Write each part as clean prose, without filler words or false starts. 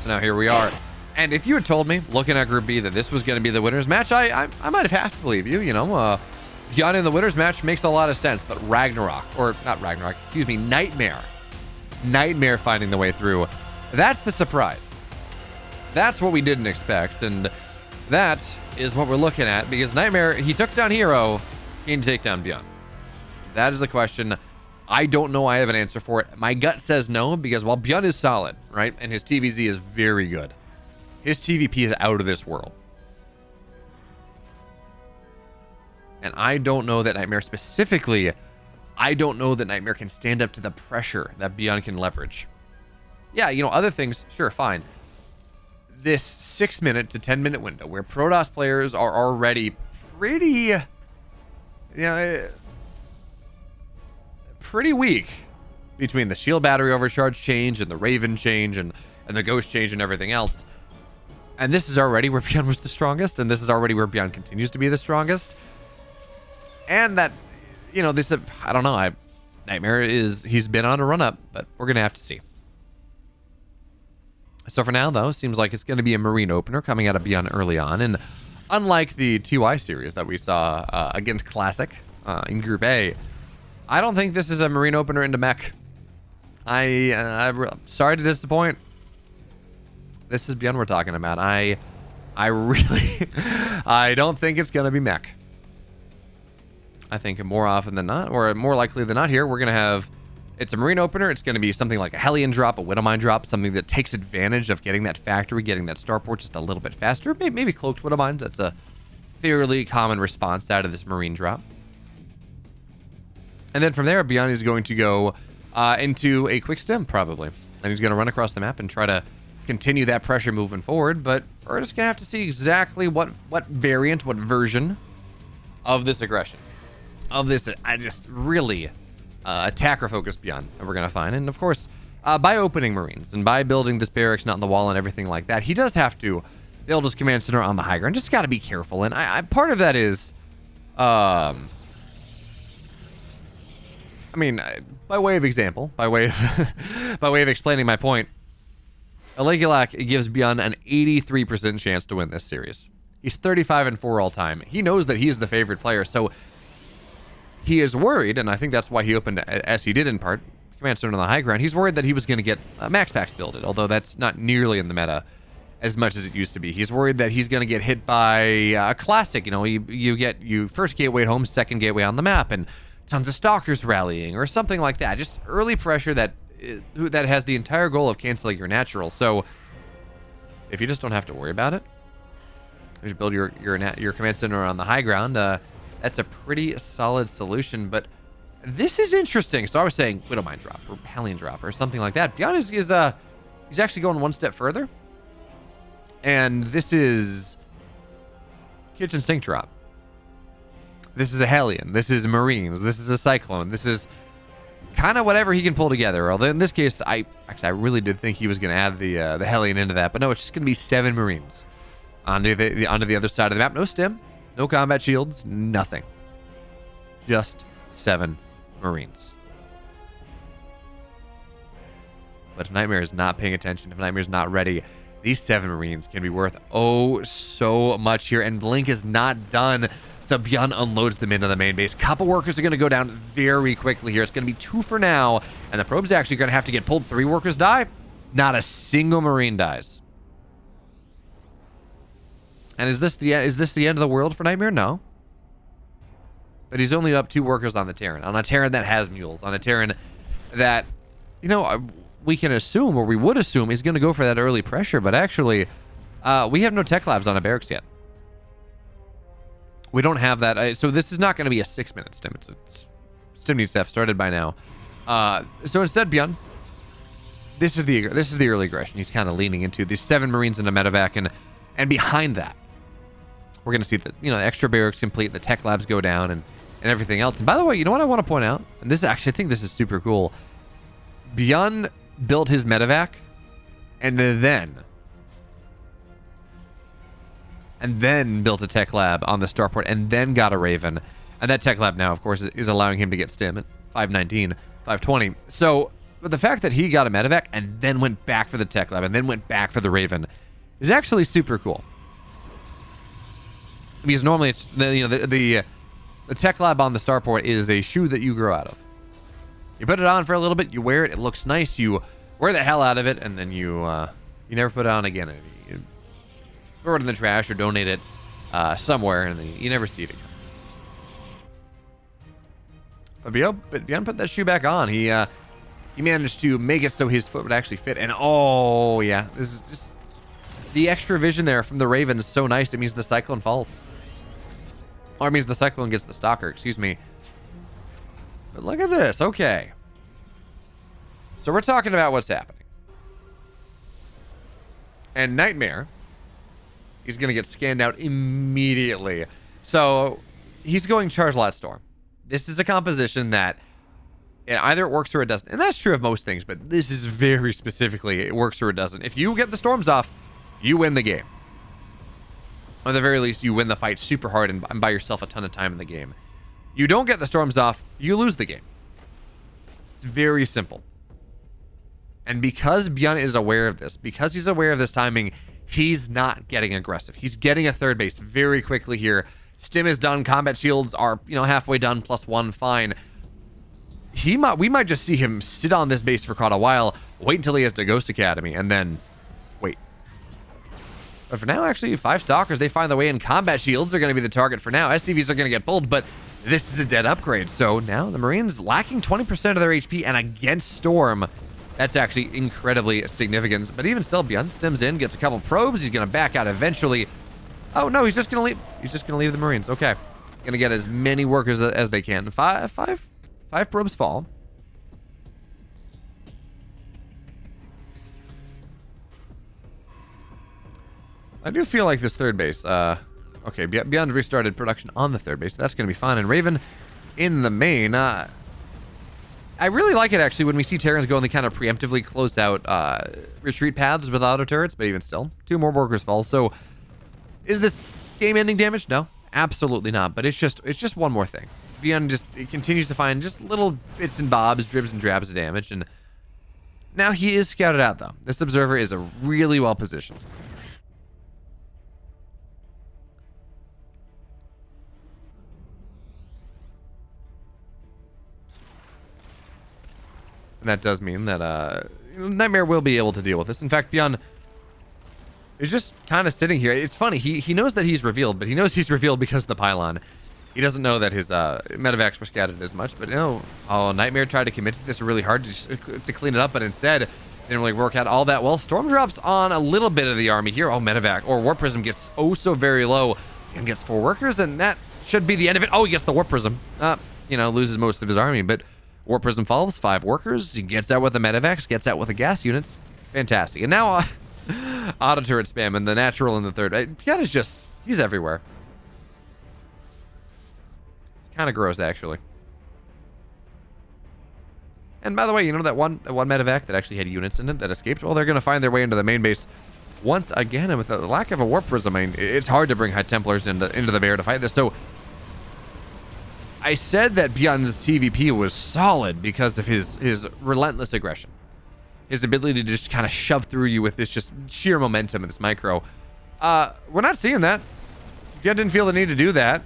So now here we are. And if you had told me, looking at Group B, that this was going to be the winner's match, I might have half to believe you. You know, ByuN in the winner's match makes a lot of sense. But Ragnarok, or not Ragnarok, excuse me, NightMare finding the way through. That's the surprise. That's what we didn't expect. And that is what we're looking at. Because NightMare, he took down Hero. He can take down ByuN. That is the question. I don't know I have an answer for it. My gut says no, because while ByuN is solid, right, and his TVZ is very good, his TVP is out of this world. And I don't know that NightMare specifically, I don't know that NightMare can stand up to the pressure that ByuN can leverage. Yeah, you know, other things, sure, fine. This 6-minute to 10-minute window where Protoss players are already pretty, pretty weak between the shield battery overcharge change and the Raven change and the Ghost change and everything else. And this is already where ByuN was the strongest, and this is already where ByuN continues to be the strongest. And that, you know, this, I don't know, NightMare he's been on a run-up, but we're going to have to see. So for now, though, seems like it's going to be a Marine opener coming out of ByuN early on. And unlike the TY series that we saw against Classic in Group A, I don't think this is a Marine opener into mech. I'm sorry to disappoint. This is ByuN we're talking about. I really, I don't think it's going to be mech. I think more often than not, or more likely than not here, we're going to have, it's a Marine opener. It's going to be something like a Hellion drop, a Widowmine drop, something that takes advantage of getting that factory, getting that starport just a little bit faster. Maybe cloaked Widowmines. That's a fairly common response out of this Marine drop. And then from there, ByuN is going to go into a quick stem, probably. And he's going to run across the map and try to continue that pressure moving forward. But we're just going to have to see exactly what variant, what version of this aggression, of this, I just really attacker-focused ByuN that we're going to find. And, of course, by opening Marines and by building this barracks not in the wall and everything like that, he does have to build his command center on the high ground. Just got to be careful. And part of that is... I mean, by way of example, by way of explaining my point, Aligulak gives ByuN an 83% chance to win this series. He's 35-4 all time. He knows that he is the favorite player, so he is worried, and I think that's why he opened as he did in part, command center on the high ground. He's worried that he was going to get max packs builded, although that's not nearly in the meta as much as it used to be. He's worried that he's going to get hit by a classic. You know, you get first gateway at home, second gateway on the map, and tons of stalkers rallying or something like that. Just early pressure that has the entire goal of canceling your natural. So if you just don't have to worry about it, just build your command center on the high ground. That's a pretty solid solution. But this is interesting. So I was saying Widowmine drop or Hellion drop or something like that. ByuN is he's actually going one step further, and this is kitchen sink drop. This is a Hellion. This is Marines. This is a Cyclone. This is kind of whatever he can pull together. Although in this case, I really did think he was going to add the Hellion into that, but no, it's just going to be 7 Marines onto the other side of the map. No stem, no combat shields, nothing. Just 7 Marines. But if NightMare is not paying attention, if NightMare is not ready, these 7 Marines can be worth oh so much here. And Blink is not done. So ByuN unloads them into the main base. Couple workers are going to go down very quickly here. It's going to be 2 for now. And the probe's actually going to have to get pulled. 3 workers die. Not a single Marine dies. And is this the end of the world for NightMare? No. But he's only up 2 workers on the TerraN. On a TerraN that has mules. On a TerraN that, you know, we can assume, or we would assume, he's going to go for that early pressure. But actually, we have no tech labs on a barracks yet. We don't have that. So this is not going to be a 6-minute stim. Stim needs to have started by now. So instead, ByuN, this is the early aggression he's kind of leaning into. These 7 Marines in a medevac, and behind that, we're going to see the extra barracks complete, the tech labs go down, and everything else. And by the way, you know what I want to point out? And this actually, I think this is super cool. ByuN built his medevac, and then built a tech lab on the starport, and then got a Raven. And that tech lab now, of course, is allowing him to get stim at 519, 520. So But the fact that he got a medevac and then went back for the tech lab and then went back for the Raven is actually super cool. Because normally it's the tech lab on the starport is a shoe that you grow out of. You put it on for a little bit, you wear it, it looks nice, you wear the hell out of it, and then you never put it on again. You throw it in the trash or donate it somewhere, and then you never see it again. But ByuN put that shoe back on. He managed to make it so his foot would actually fit, and oh yeah, this is just the extra vision there from the Raven is so nice. It means the Cyclone falls. Or it means the Cyclone gets the Stalker, excuse me. But look at this, okay. So we're talking about what's happening. And NightMare, he's going to get scanned out immediately. So he's going Charge Lot Storm. This is a composition that either it works or it doesn't. And that's true of most things, but this is very specifically, it works or it doesn't. If you get the storms off, you win the game. Or at the very least, you win the fight super hard and buy yourself a ton of time in the game. You don't get the storms off, you lose the game. It's very simple. And because ByuN is aware of this, because he's aware of this timing, he's not getting aggressive. He's getting a third base very quickly here. Stim is done. Combat shields are, halfway done, +1, fine. We might just see him sit on this base for quite a while, wait until he has to Ghost Academy, and then wait. But for now, actually, 5 Stalkers, they find their way in. Combat shields are going to be the target for now. SCVs are going to get pulled, but this is a dead upgrade. So now the Marines lacking 20% of their HP, and against Storm, that's actually incredibly significant. But even still, ByuN stims in, gets a couple probes. He's going to back out eventually. Oh, no, he's just going to leave. He's just going to leave the Marines. Okay. Going to get as many workers as they can. Five probes fall. I do feel like this third base. Okay, ByuN restarted production on the third base. That's going to be fine. And Raven in the main. I really like it, actually, when we see TerraNs go and they kind of preemptively close out retreat paths with auto turrets, but even still, 2 more workers fall. So, is this game-ending damage? No, absolutely not. But it's just one more thing. ByuN it continues to find just little bits and bobs, dribs and drabs of damage. And now he is scouted out, though. This observer is really well positioned. And that does mean that NightMare will be able to deal with this. In fact, ByuN is just kind of sitting here. It's funny. He knows that he's revealed, but he knows he's revealed because of the pylon. He doesn't know that his medevacs were scattered as much. But NightMare tried to commit to this really hard to clean it up, but instead didn't really work out all that well. Storm drops on a little bit of the army here. Oh, medevac or Warp Prism gets so very low and gets 4 workers, and that should be the end of it. Oh, he gets the Warp Prism. Loses most of his army, but Warp Prism falls, 5 workers. He gets out with the medevacs, gets out with the gas units. Fantastic. And now auto turret spam and the natural in the third. ByuN is just, he's everywhere. It's kind of gross, actually. And by the way, that one medevac that actually had units in it that escaped? Well, they're going to find their way into the main base once again. And with the lack of a Warp Prism, it's hard to bring High Templars into the bear to fight this. So I said that ByuN's TVP was solid because of his relentless aggression. His ability to just kind of shove through you with this just sheer momentum in this micro. We're not seeing that. ByuN didn't feel the need to do that.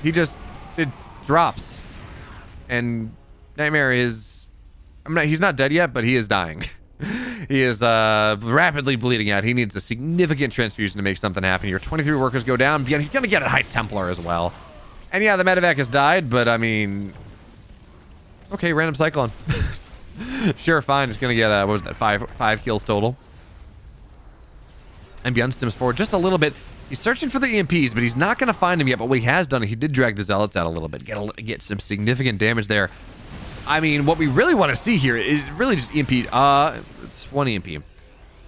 He just did drops. And NightMare is... he's not dead yet, but he is dying. He is rapidly bleeding out. He needs a significant transfusion to make something happen here. 23 workers go down. ByuN, he's going to get a High Templar as well. And yeah, the medevac has died, but okay, random Cyclone. Sure, fine. It's gonna get what was that? Five kills total. And ByuN stims forward just a little bit. He's searching for the EMPs, but he's not gonna find him yet. But what he has done, he did drag the Zealots out a little bit, get some significant damage there. What we really want to see here is really just EMP. It's 1 EMP.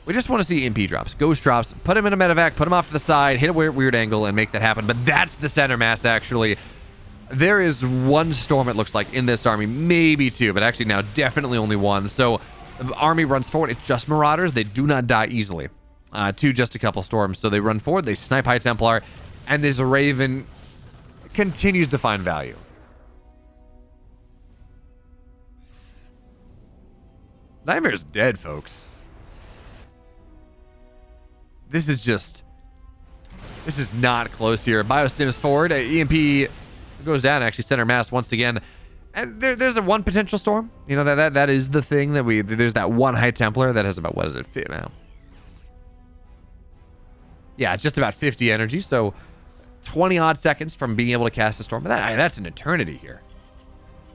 We just want to see EMP drops, ghost drops, put him in a medevac, put him off to the side, hit a weird angle, and make that happen. But that's the center mass, actually. There is 1 storm, it looks like, in this army. Maybe 2, but actually now definitely only 1. So the army runs forward. It's just Marauders. They do not die easily. 2, just a couple storms. So they run forward, they snipe High Templar, and this Raven continues to find value. NightMare's dead, folks. This is not close here. Biostims forward. EMP goes down, actually center mass once again. And there's a one potential storm. You know, that is the thing that there's that one High Templar that has about, what is it, fit now? Yeah, just about 50 energy. So 20 odd seconds from being able to cast a storm. That's an eternity here.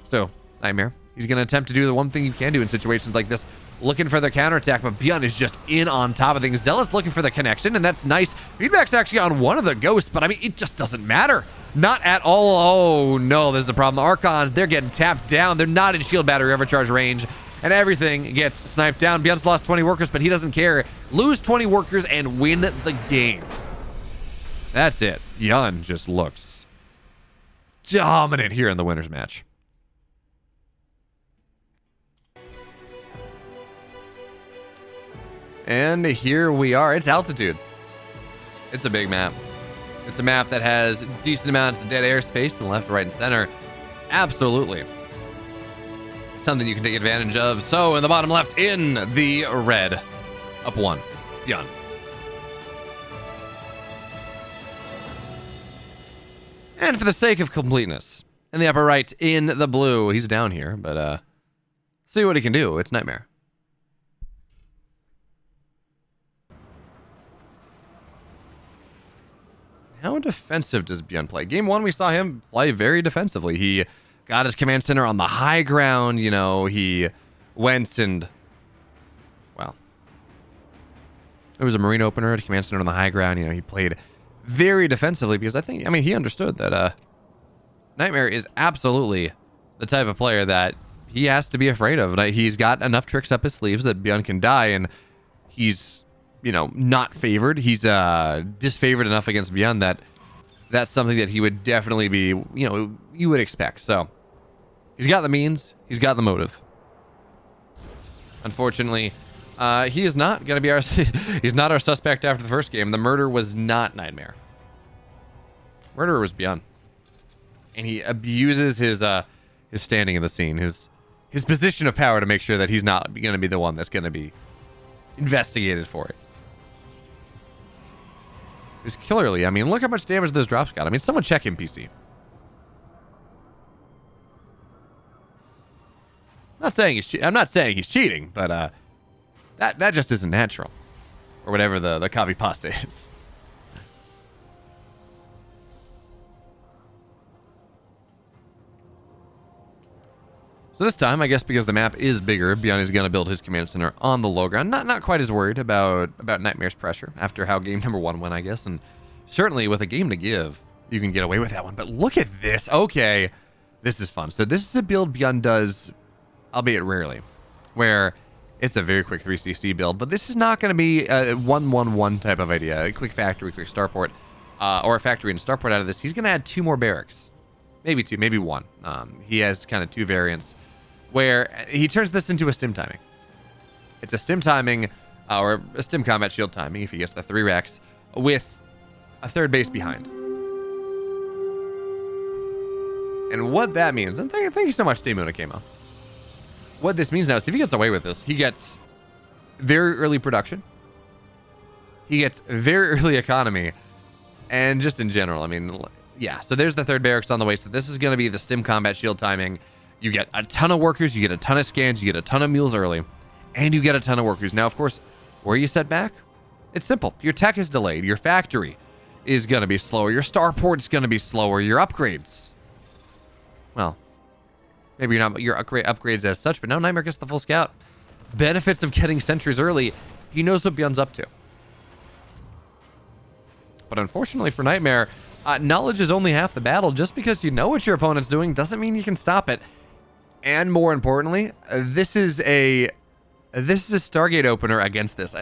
So NightMare, he's going to attempt to do the one thing you can do in situations like this, looking for the counterattack, but ByuN is just in on top of things. Zealot's looking for the connection, and that's nice. Feedback's actually on one of the ghosts, but I mean, it just doesn't matter. Not at all. Oh no, there's a problem. Archons, they're getting tapped down. They're not in shield battery overcharge range, and everything gets sniped down. ByuN's lost 20 workers, but he doesn't care. Lose 20 workers and win the game. That's it. ByuN just looks dominant here in the winner's match. And here we are. It's altitude. It's a big map. It's a map that has decent amounts of dead airspace in left, right, and center. Absolutely. Something you can take advantage of. So in the bottom left, in the red, up one, ByuN. And for the sake of completeness, in the upper right, in the blue, he's down here, but see what he can do. It's NightMare. How defensive does ByuN play? Game 1, we saw him play very defensively. He got his command center on the high ground. You know, he went and, well, it was a marine opener, a command center on the high ground. You know, he played very defensively because I mean, he understood that NightMare is absolutely the type of player that he has to be afraid of. He's got enough tricks up his sleeves that ByuN can die, and he's, you know, not favored. He's disfavored enough against ByuN that that's something that he would definitely be, you know, you would expect. So he's got the means, he's got the motive. Unfortunately, he is not going to be he's not our suspect after the first game. The murder was not NightMare. Murderer was ByuN. And he abuses his standing in the scene, his position of power to make sure that he's not going to be the one that's going to be investigated for it. Is clearly, I mean, look how much damage those drops got. I mean, someone check him, PC. I'm not saying he's cheating, but that just isn't natural, or whatever the copy pasta is. So this time, I guess because the map is bigger, ByuN is going to build his command center on the low ground. Not quite as worried about NightMare's pressure after how game number 1 went, I guess. And certainly with a game to give, you can get away with that one. But look at this. Okay, this is fun. So this is a build ByuN does, albeit rarely, where it's a very quick 3cc build. But this is not going to be a 1-1-1 type of idea. A quick factory, quick starport, or a factory and starport out of this. He's going to add 2 more barracks. Maybe 2, maybe 1. He has kind of 2 variants, where he turns this into a stim timing. It's a stim timing, or a stim combat shield timing, if he gets the 3 racks, with a 3rd base behind. And what that means, and thank you so much, Demuna Kamo. What this means now is if he gets away with this, he gets very early production, he gets very early economy, and just in general, I mean, yeah. So there's the 3rd barracks on the way, so this is going to be the stim combat shield timing. You get a ton of workers, you get a ton of scans, you get a ton of mules early, and you get a ton of workers. Now, of course, where you set back? It's simple. Your tech is delayed. Your factory is going to be slower. Your starport is going to be slower. Your upgrades, well, maybe you're not your upgrades as such, but now NightMare gets the full scout. Benefits of getting sentries early. He knows what ByuN's up to. But unfortunately for NightMare, knowledge is only half the battle. Just because you know what your opponent's doing doesn't mean you can stop it. And more importantly, this is a Stargate opener against this.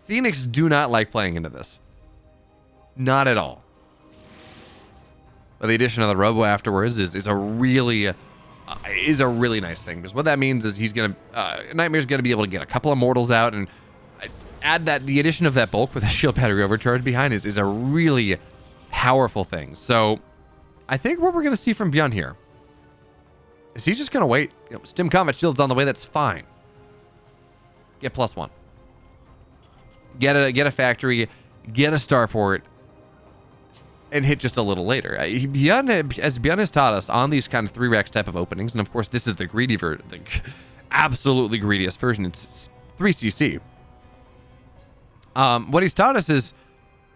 Phoenix do not like playing into this. Not at all. But the addition of the Robo afterwards is a really nice thing, because what that means is he's gonna NightMare's gonna be able to get a couple of mortals out, and add that the addition of that bulk with a shield battery overcharge behind is a really powerful thing. So I think what we're gonna see from ByuN here Is he just going to wait? You know, stim combat shield's on the way. That's fine. Get +1. Get a factory. Get a starport. And hit just a little later. ByuN, as ByuN has taught us on these kind of 3 racks type of openings, and of course this is the greedy version, the absolutely greediest version. It's 3cc. What he's taught us is,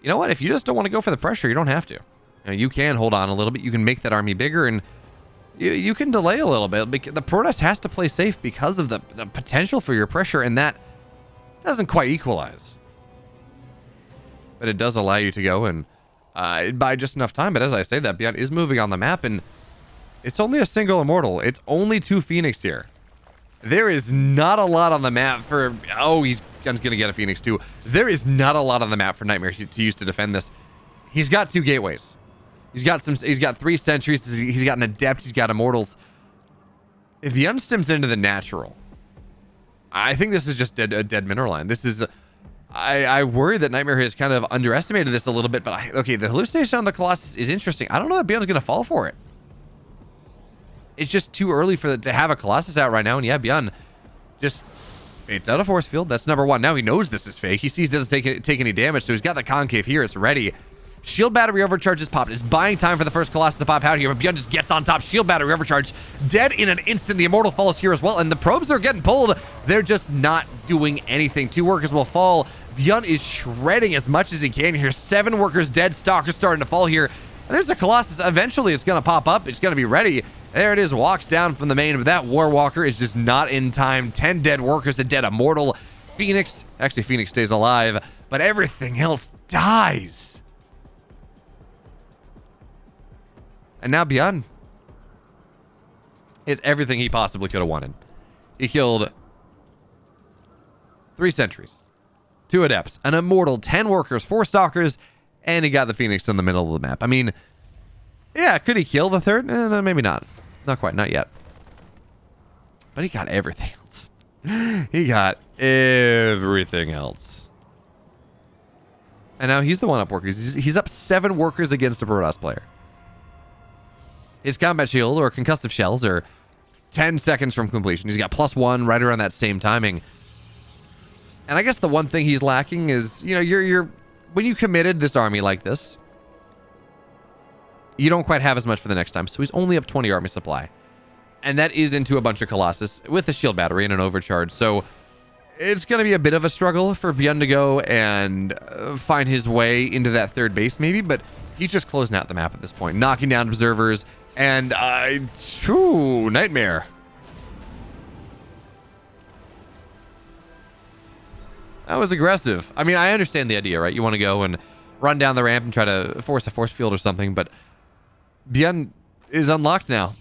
you know what? If you just don't want to go for the pressure, you don't have to. You know, you can hold on a little bit. You can make that army bigger, and you can delay a little bit. The Protoss has to play safe because of the potential for your pressure, and that doesn't quite equalize. But it does allow you to go and buy just enough time. But as I say that, ByuN is moving on the map, and it's only a single immortal. It's only 2 Phoenix here. There is not a lot on the map for... Oh, ByuN's going to get a Phoenix too. There is not a lot on the map for NightMare to use to defend this. He's got 2 gateways. He's got 3 sentries. He's got an adept. He's got immortals. If ByuN stims into the natural, I think this is just a dead mineral line. This is... I worry that NightMare has kind of underestimated this a little bit, but okay, the hallucination on the Colossus is interesting. I don't know that ByuN's going to fall for it. It's just too early for to have a Colossus out right now, and yeah, ByuN just it's out of force field. That's number 1. Now he knows this is fake. He sees it doesn't take any damage, so he's got the concave here. It's ready. Shield battery overcharge is popped. It's buying time for the first Colossus to pop out here, but ByuN just gets on top. Shield battery overcharge. Dead in an instant. The Immortal falls here as well, and the probes are getting pulled. They're just not doing anything. 2 workers will fall. ByuN is shredding as much as he can here. 7 workers dead. Stalker's starting to fall here. And there's a Colossus. Eventually, it's going to pop up. It's going to be ready. There it is. Walks down from the main, but that Warwalker is just not in time. 10 dead workers, a dead Immortal. Phoenix. Actually, Phoenix stays alive, but everything else dies. And now ByuN is everything he possibly could have wanted. He killed 3 sentries, 2 adepts, an immortal, 10 workers, 4 stalkers, and he got the Phoenix in the middle of the map. I mean, yeah, could he kill the 3rd? No, maybe not. Not quite, not yet. But he got everything else. He got everything else. And now he's the one up workers. He's up 7 workers against a Protoss player. His combat shield or concussive shells are 10 seconds from completion. He's got +1 right around that same timing. And I guess the one thing he's lacking is, you know, you're when you committed this army like this, you don't quite have as much for the next time. So he's only up 20 army supply. And that is into a bunch of Colossus with a shield battery and an overcharge. So it's going to be a bit of a struggle for ByuN to go and find his way into that 3rd base maybe, but he's just closing out the map at this point, knocking down observers, and NightMare. That was aggressive. I mean, I understand the idea, right? You want to go and run down the ramp and try to force a force field or something, but ByuN is unlocked now.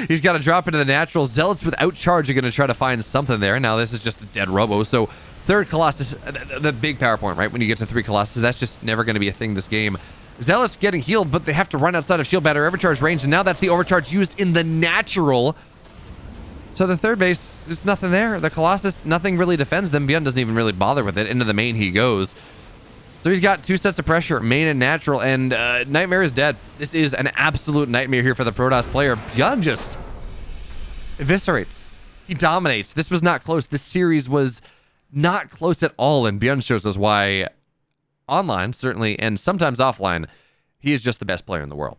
He's got to drop into the natural. Zealots without charge are going to try to find something there. Now, this is just a dead robo, so 3rd Colossus, the big power point, right? When you get to 3 Colossus, that's just never going to be a thing this game. Zealots getting healed, but they have to run outside of shield battery overcharge range, and now that's the overcharge used in the natural. So the 3rd base, there's nothing there. The Colossus, nothing really defends them. ByuN doesn't even really bother with it. Into the main he goes. So he's got 2 sets of pressure, main and natural, and NightMare is dead. This is an absolute nightmare here for the Protoss player. ByuN just eviscerates. He dominates. This was not close. This series was not close at all, and ByuN shows us why online, certainly, and sometimes offline, he is just the best player in the world.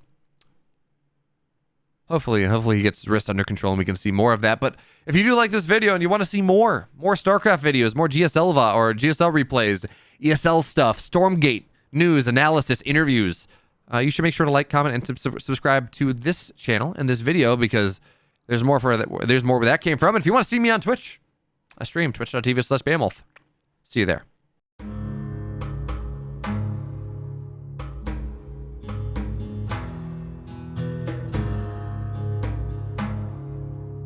Hopefully he gets his wrist under control and we can see more of that. But if you do like this video and you want to see more StarCraft videos, more GSL or GSL replays, ESL stuff, Stormgate, news, analysis, interviews, you should make sure to like, comment, and subscribe to this channel and this video, because there's more where that came from. And if you want to see me on Twitch, I stream twitch.tv/BamWolf. See you there.